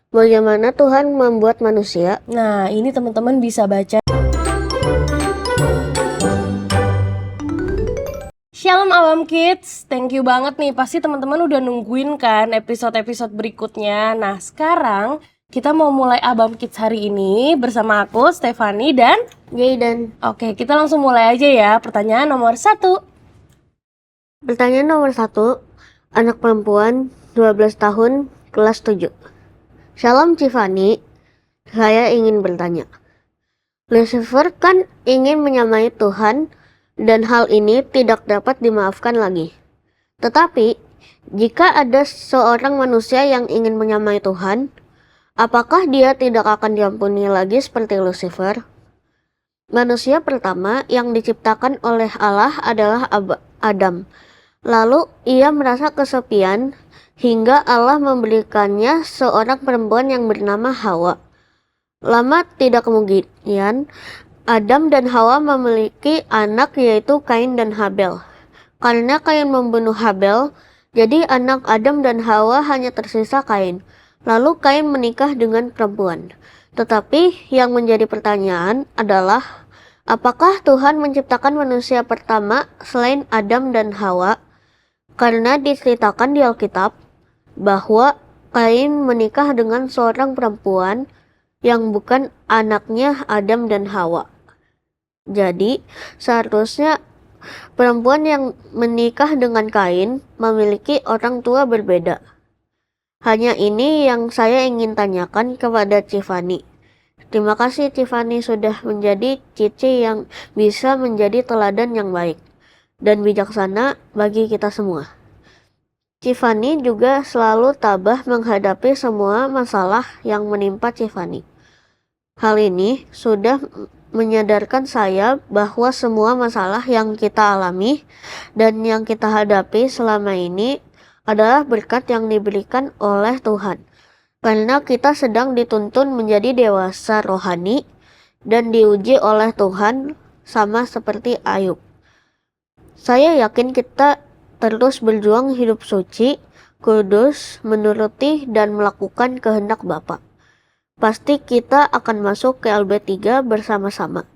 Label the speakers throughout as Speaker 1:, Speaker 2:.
Speaker 1: Bagaimana Tuhan membuat manusia?
Speaker 2: Nah, ini teman-teman bisa baca. Shalom Awam Kids, thank you banget nih. Pasti teman-teman udah nungguin kan episode-episode berikutnya. Nah, sekarang kita mau mulai Abam Kids hari ini bersama aku, Stefani dan
Speaker 1: Jayden.
Speaker 2: Oke, kita langsung mulai aja ya. Pertanyaan nomor 1.
Speaker 1: Pertanyaan nomor 1. Anak perempuan 12 tahun, kelas 7. Shalom Tiffany, saya ingin bertanya. Lucifer kan ingin menyamai Tuhan dan hal ini tidak dapat dimaafkan lagi. Tetapi, jika ada seorang manusia yang ingin menyamai Tuhan, apakah dia tidak akan diampuni lagi seperti Lucifer? Manusia pertama yang diciptakan oleh Allah adalah Adam. Lalu ia merasa kesepian hingga Allah memberikannya seorang perempuan yang bernama Hawa. Lama tidak kemudian, Adam dan Hawa memiliki anak yaitu Kain dan Habel. Karena Kain membunuh Habel, jadi anak Adam dan Hawa hanya tersisa Kain. Lalu Kain menikah dengan perempuan. Tetapi yang menjadi pertanyaan adalah, apakah Tuhan menciptakan manusia pertama selain Adam dan Hawa? Karena diceritakan di Alkitab bahwa Kain menikah dengan seorang perempuan yang bukan anaknya Adam dan Hawa. Jadi, seharusnya perempuan yang menikah dengan Kain memiliki orang tua berbeda. Hanya ini yang saya ingin tanyakan kepada Tiffany. Terima kasih Tiffany sudah menjadi cici yang bisa menjadi teladan yang baik dan bijaksana bagi kita semua. Tiffany juga selalu tabah menghadapi semua masalah yang menimpa Tiffany. Hal ini sudah menyadarkan saya bahwa semua masalah yang kita alami dan yang kita hadapi selama ini adalah berkat yang diberikan oleh Tuhan. Karena kita sedang dituntun menjadi dewasa rohani dan diuji oleh Tuhan sama seperti Ayub. Saya yakin kita terus berjuang hidup suci, kudus, menuruti dan melakukan kehendak Bapa. Pasti kita akan masuk ke LB3 bersama-sama.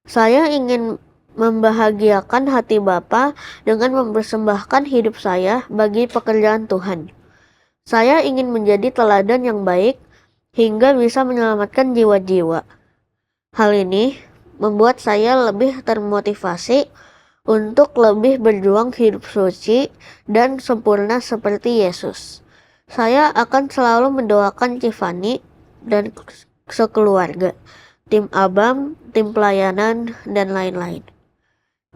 Speaker 1: Saya ingin membahagiakan hati Bapa dengan mempersembahkan hidup saya bagi pekerjaan Tuhan. Saya ingin menjadi teladan yang baik hingga bisa menyelamatkan jiwa-jiwa. Hal ini membuat saya lebih termotivasi untuk lebih berjuang hidup suci dan sempurna seperti Yesus. Saya akan selalu mendoakan Tiffany dan sekeluarga, tim Abam, tim pelayanan, dan lain-lain.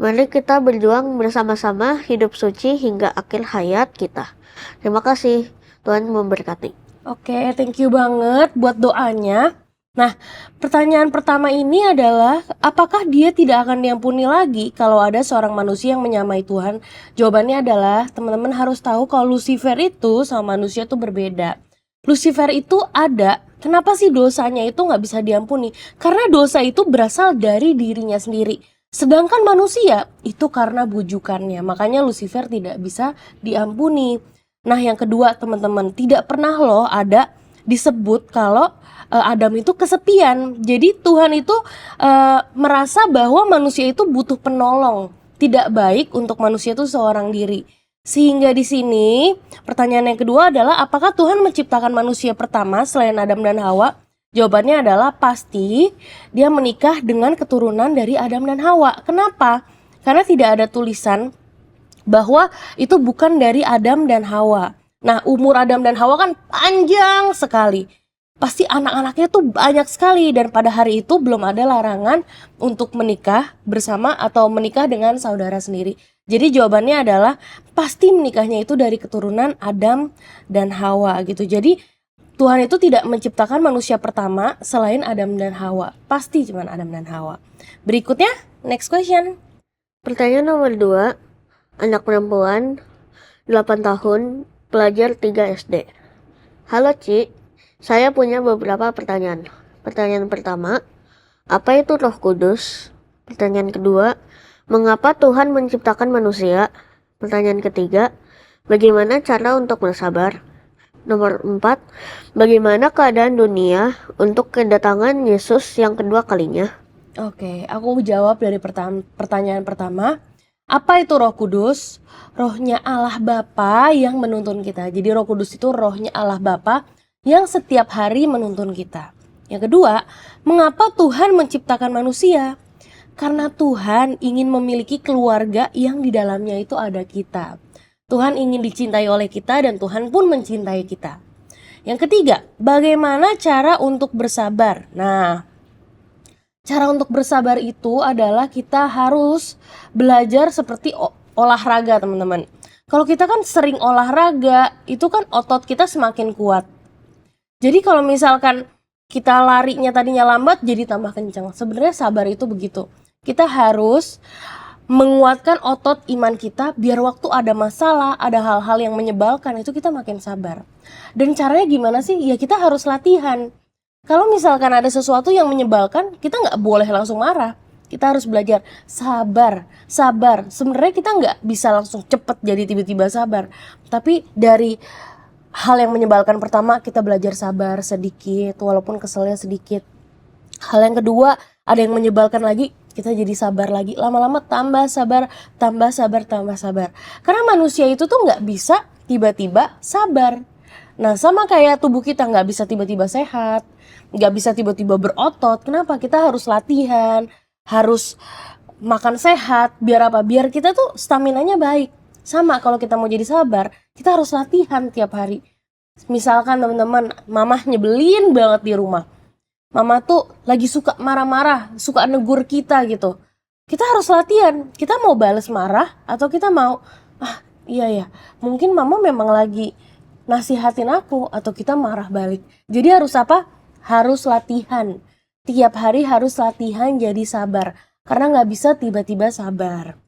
Speaker 1: Mari kita berjuang bersama-sama hidup suci hingga akhir hayat kita. Terima kasih, Tuhan memberkati.
Speaker 2: Oke, thank you banget buat doanya. Nah, pertanyaan pertama ini adalah, apakah dia tidak akan diampuni lagi kalau ada seorang manusia yang menyamai Tuhan? Jawabannya adalah, teman-teman harus tahu kalau Lucifer itu sama manusia itu berbeda. Lucifer itu ada, kenapa sih dosanya itu nggak bisa diampuni? Karena dosa itu berasal dari dirinya sendiri. Sedangkan manusia itu karena bujukannya, makanya Lucifer tidak bisa diampuni. Nah, yang kedua teman-teman, tidak pernah loh ada disebut kalau Adam itu kesepian. Jadi Tuhan itu merasa bahwa manusia itu butuh penolong. Tidak baik untuk manusia itu seorang diri. Sehingga di sini pertanyaan yang kedua adalah, apakah Tuhan menciptakan manusia pertama selain Adam dan Hawa? Jawabannya adalah pasti dia menikah dengan keturunan dari Adam dan Hawa. Kenapa? Karena tidak ada tulisan bahwa itu bukan dari Adam dan Hawa. Nah, umur Adam dan Hawa kan panjang sekali. Pasti anak-anaknya tuh banyak sekali, dan pada hari itu belum ada larangan untuk menikah bersama atau menikah dengan saudara sendiri. Jadi jawabannya adalah pasti menikahnya itu dari keturunan Adam dan Hawa gitu. Jadi Tuhan itu tidak menciptakan manusia pertama selain Adam dan Hawa. Pasti cuma Adam dan Hawa. Berikutnya, next question.
Speaker 1: Pertanyaan nomor 2. Anak perempuan 8 tahun, pelajar 3 SD. Halo Ci, saya punya beberapa pertanyaan. Pertanyaan pertama, apa itu Roh Kudus? Pertanyaan kedua, mengapa Tuhan menciptakan manusia? Pertanyaan ketiga, bagaimana cara untuk bersabar? Nomor 4, bagaimana keadaan dunia untuk kedatangan Yesus yang kedua kalinya?
Speaker 2: Oke, aku jawab dari pertanyaan pertama. Apa itu Roh Kudus? Rohnya Allah Bapa yang menuntun kita. Jadi Roh Kudus itu rohnya Allah Bapa yang setiap hari menuntun kita. Yang kedua, mengapa Tuhan menciptakan manusia? Karena Tuhan ingin memiliki keluarga yang di dalamnya itu ada kita. Tuhan ingin dicintai oleh kita dan Tuhan pun mencintai kita. Yang ketiga, bagaimana cara untuk bersabar? Nah, cara untuk bersabar itu adalah kita harus belajar seperti olahraga, teman-teman. Kalau kita kan sering olahraga, itu kan otot kita semakin kuat. Jadi kalau misalkan kita larinya tadinya lambat jadi tambah kencang. Sebenarnya sabar itu begitu. Kita harus menguatkan otot iman kita biar waktu ada masalah, ada hal-hal yang menyebalkan itu kita makin sabar. Dan caranya gimana sih? Ya kita harus latihan. Kalau misalkan ada sesuatu yang menyebalkan, kita nggak boleh langsung marah. Kita harus belajar sabar. Sebenarnya kita nggak bisa langsung cepet jadi tiba-tiba sabar. Tapi dari hal yang menyebalkan pertama, kita belajar sabar sedikit, walaupun keselnya sedikit. Hal yang kedua, ada yang menyebalkan lagi, kita jadi sabar lagi. Lama-lama tambah sabar. Karena manusia itu tuh nggak bisa tiba-tiba sabar. Nah, sama kayak tubuh kita nggak bisa tiba-tiba sehat, nggak bisa tiba-tiba berotot. Kenapa? Kita harus latihan, harus makan sehat. Biar apa? Biar kita tuh staminanya baik. Sama kalau kita mau jadi sabar, kita harus latihan tiap hari. Misalkan teman-teman, mama nyebelin banget di rumah. Mama tuh lagi suka marah-marah, suka negur kita gitu. Kita harus latihan. Kita mau balas marah atau kita mau, iya ya, mungkin mama memang lagi nasihatin aku, atau kita marah balik. Jadi harus apa? Harus latihan. Tiap hari harus latihan jadi sabar. Karena nggak bisa tiba-tiba sabar.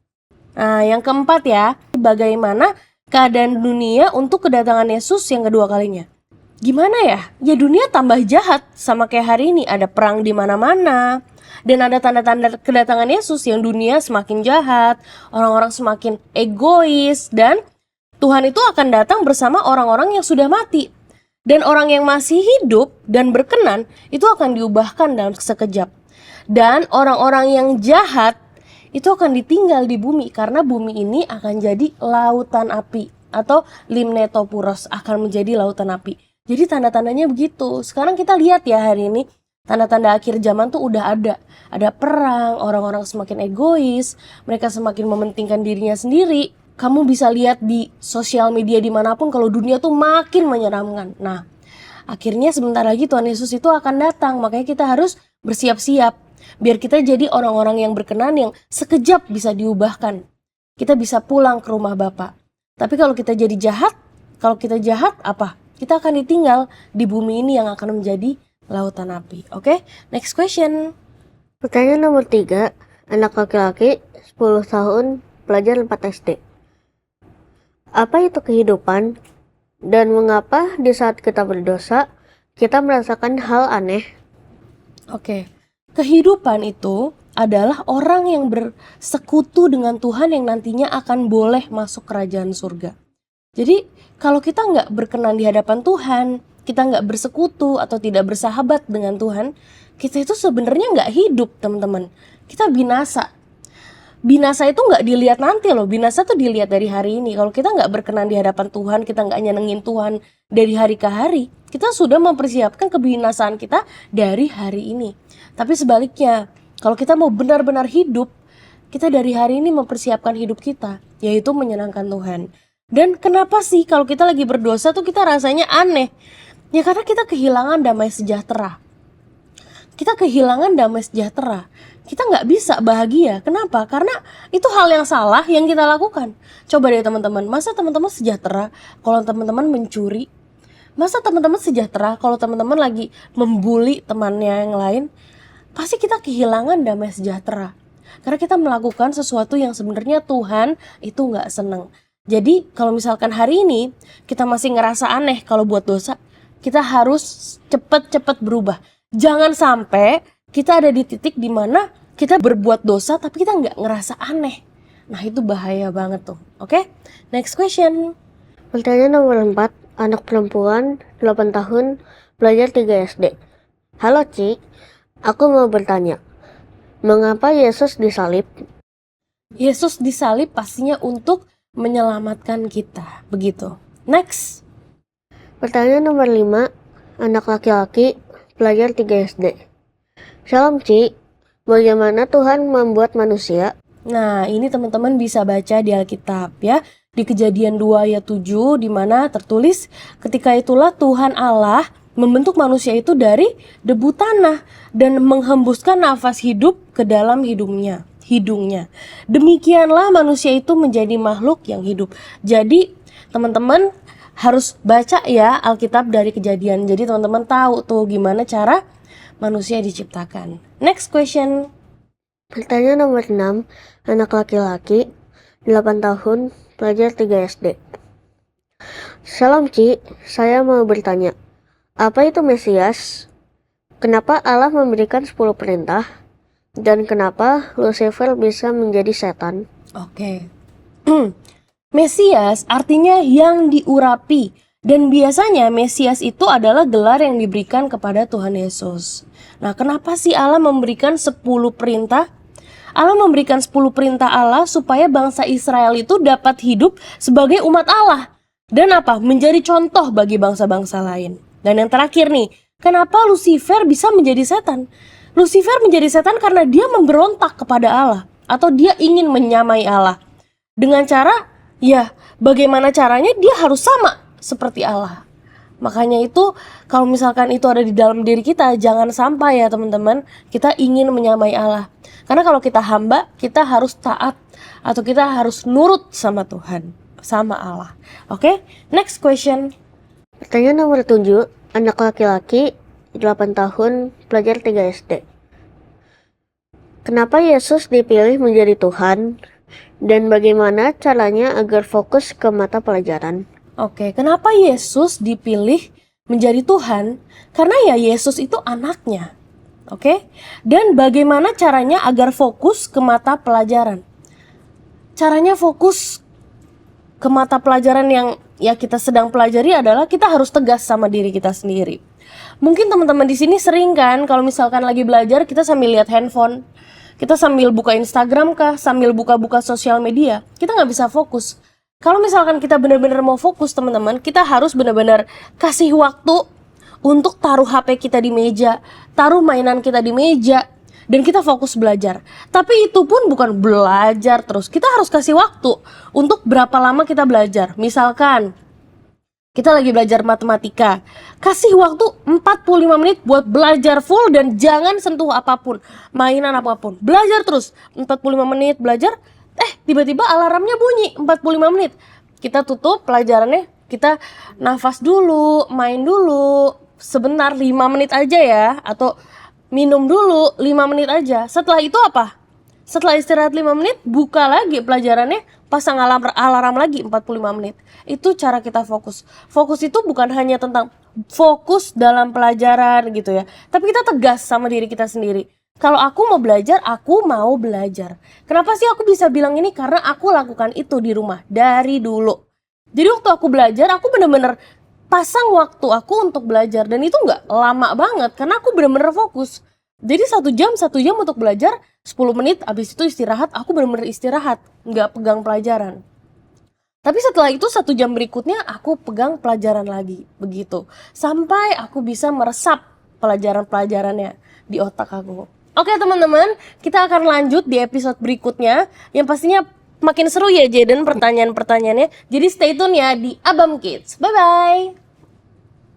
Speaker 2: Nah, yang keempat ya, bagaimana keadaan dunia untuk kedatangan Yesus yang kedua kalinya? Gimana ya? Ya dunia tambah jahat sama kayak hari ini, ada perang di mana-mana. Dan ada tanda-tanda kedatangan Yesus yang dunia semakin jahat, orang-orang semakin egois, dan Tuhan itu akan datang bersama orang-orang yang sudah mati. Dan orang yang masih hidup dan berkenan itu akan diubahkan dalam sekejap. Dan orang-orang yang jahat itu akan ditinggal di bumi karena bumi ini akan jadi lautan api atau limnetopuros, akan menjadi lautan api. Jadi tanda-tandanya begitu. Sekarang kita lihat ya hari ini, tanda-tanda akhir zaman tuh udah ada. Ada perang, orang-orang semakin egois, mereka semakin mementingkan dirinya sendiri. Kamu bisa lihat di sosial media dimanapun kalau dunia tuh makin menyeramkan. Nah, akhirnya sebentar lagi Tuhan Yesus itu akan datang. Makanya kita harus bersiap-siap. Biar kita jadi orang-orang yang berkenan yang sekejap bisa diubahkan. Kita bisa pulang ke rumah Bapa. Tapi kalau kita jadi jahat, apa? Kita akan ditinggal di bumi ini yang akan menjadi lautan api. Oke? Next question.
Speaker 1: Pertanyaan nomor 3, anak laki-laki 10 tahun, pelajar 4 SD. Apa itu kehidupan? Dan mengapa di saat kita berdosa, kita merasakan hal aneh?
Speaker 2: Oke. Kehidupan itu adalah orang yang bersekutu dengan Tuhan yang nantinya akan boleh masuk kerajaan surga. Jadi kalau kita nggak berkenan di hadapan Tuhan, kita nggak bersekutu atau tidak bersahabat dengan Tuhan, kita itu sebenarnya nggak hidup, teman-teman. Kita binasa. Binasa itu nggak dilihat nanti loh, binasa tuh dilihat dari hari ini. Kalau kita nggak berkenan di hadapan Tuhan, kita nggak nyenengin Tuhan dari hari ke hari, kita sudah mempersiapkan kebinasaan kita dari hari ini. Tapi sebaliknya, kalau kita mau benar-benar hidup, kita dari hari ini mempersiapkan hidup kita, yaitu menyenangkan Tuhan. Dan kenapa sih kalau kita lagi berdosa tuh kita rasanya aneh? Ya karena kita kehilangan damai sejahtera. Kita kehilangan damai sejahtera. Kita nggak bisa bahagia. Kenapa? Karena itu hal yang salah yang kita lakukan. Coba deh teman-teman, masa teman-teman sejahtera kalau teman-teman mencuri? Masa teman-teman sejahtera kalau teman-teman lagi membuli temannya yang lain? Pasti kita kehilangan damai sejahtera. Karena kita melakukan sesuatu yang sebenarnya Tuhan itu nggak seneng. Jadi kalau misalkan hari ini kita masih ngerasa aneh kalau buat dosa, kita harus cepet-cepet berubah. Jangan sampai kita ada di titik dimana kita berbuat dosa tapi kita nggak ngerasa aneh. Nah itu bahaya banget tuh. Oke? Next question.
Speaker 1: Pertanyaan nomor 4, anak perempuan 8 tahun, pelajar 3 SD. Halo Ci, aku mau bertanya, mengapa Yesus disalib?
Speaker 2: Yesus disalib pastinya untuk menyelamatkan kita, begitu. Next.
Speaker 1: Pertanyaan nomor 5, anak laki-laki, pelajar 3 SD. Shalom Ci, bagaimana Tuhan membuat manusia?
Speaker 2: Nah, ini teman-teman bisa baca di Alkitab ya. Di Kejadian 2 ayat 7 di mana tertulis, ketika itulah Tuhan Allah membentuk manusia itu dari debu tanah dan menghembuskan nafas hidup ke dalam hidungnya. Demikianlah manusia itu menjadi makhluk yang hidup. Jadi, teman-teman harus baca ya Alkitab dari Kejadian. Jadi teman-teman tahu tuh gimana cara manusia diciptakan. Next question.
Speaker 1: Pertanyaan nomor 6, anak laki-laki, 8 tahun, pelajar 3 SD. Shalom Ci, saya mau bertanya, apa itu Mesias? Kenapa Allah memberikan 10 perintah? Dan kenapa Lucifer bisa menjadi setan?
Speaker 2: Oke. Mesias artinya yang diurapi. Dan biasanya Mesias itu adalah gelar yang diberikan kepada Tuhan Yesus. Nah, kenapa sih Allah memberikan 10 perintah? Allah memberikan 10 perintah Allah supaya bangsa Israel itu dapat hidup sebagai umat Allah. Dan apa? Menjadi contoh bagi bangsa-bangsa lain. Dan yang terakhir nih, kenapa Lucifer bisa menjadi setan? Lucifer menjadi setan karena dia memberontak kepada Allah. Atau dia ingin menyamai Allah. Dengan cara, ya bagaimana caranya dia harus sama seperti Allah. Makanya itu kalau misalkan itu ada di dalam diri kita, jangan sampai ya teman-teman kita ingin menyamai Allah. Karena kalau kita hamba, kita harus taat atau kita harus nurut sama Tuhan, sama Allah. Oke, next question.
Speaker 1: Pertanyaan nomor 7, anak laki-laki 8 tahun, pelajar 3 SD. Kenapa Yesus dipilih menjadi Tuhan? Dan bagaimana caranya agar fokus ke mata pelajaran?
Speaker 2: Oke, kenapa Yesus dipilih menjadi Tuhan? Karena ya Yesus itu anaknya. Oke? Dan bagaimana caranya agar fokus ke mata pelajaran? Caranya fokus ke mata pelajaran yang ya kita sedang pelajari adalah kita harus tegas sama diri kita sendiri. Mungkin teman-teman di sini sering kan kalau misalkan lagi belajar kita sambil lihat handphone, kita sambil buka Instagram kah, sambil buka-buka sosial media, kita nggak bisa fokus. Kalau misalkan kita benar-benar mau fokus teman-teman, kita harus benar-benar kasih waktu untuk taruh HP kita di meja, taruh mainan kita di meja, dan kita fokus belajar. Tapi itu pun bukan belajar terus, kita harus kasih waktu untuk berapa lama kita belajar. Misalkan kita lagi belajar matematika, kasih waktu 45 menit buat belajar full dan jangan sentuh apapun, mainan apapun. Belajar terus, 45 menit belajar, tiba-tiba alarmnya bunyi 45 menit. Kita tutup pelajarannya, kita nafas dulu, main dulu, sebentar 5 menit aja ya, atau minum dulu 5 menit aja. Setelah itu apa? Setelah istirahat 5 menit, buka lagi pelajarannya, pasang alarm lagi 45 menit. Itu cara kita fokus. Fokus itu bukan hanya tentang fokus dalam pelajaran gitu ya, tapi kita tegas sama diri kita sendiri. Kalau aku mau belajar, aku mau belajar. Kenapa sih aku bisa bilang ini? Karena aku lakukan itu di rumah dari dulu. Jadi waktu aku belajar, aku bener-bener pasang waktu aku untuk belajar. Dan itu gak lama banget, karena aku bener-bener fokus. Jadi 1 jam untuk belajar, 10 menit, abis itu istirahat, aku bener-bener istirahat. Gak pegang pelajaran. Tapi setelah itu 1 jam berikutnya, aku pegang pelajaran lagi. Begitu. Sampai aku bisa meresap pelajaran-pelajarannya di otak aku. Oke teman-teman, kita akan lanjut di episode berikutnya yang pastinya makin seru ya Jaden pertanyaan-pertanyaannya. Jadi stay tune ya di Abam Kids. Bye-bye!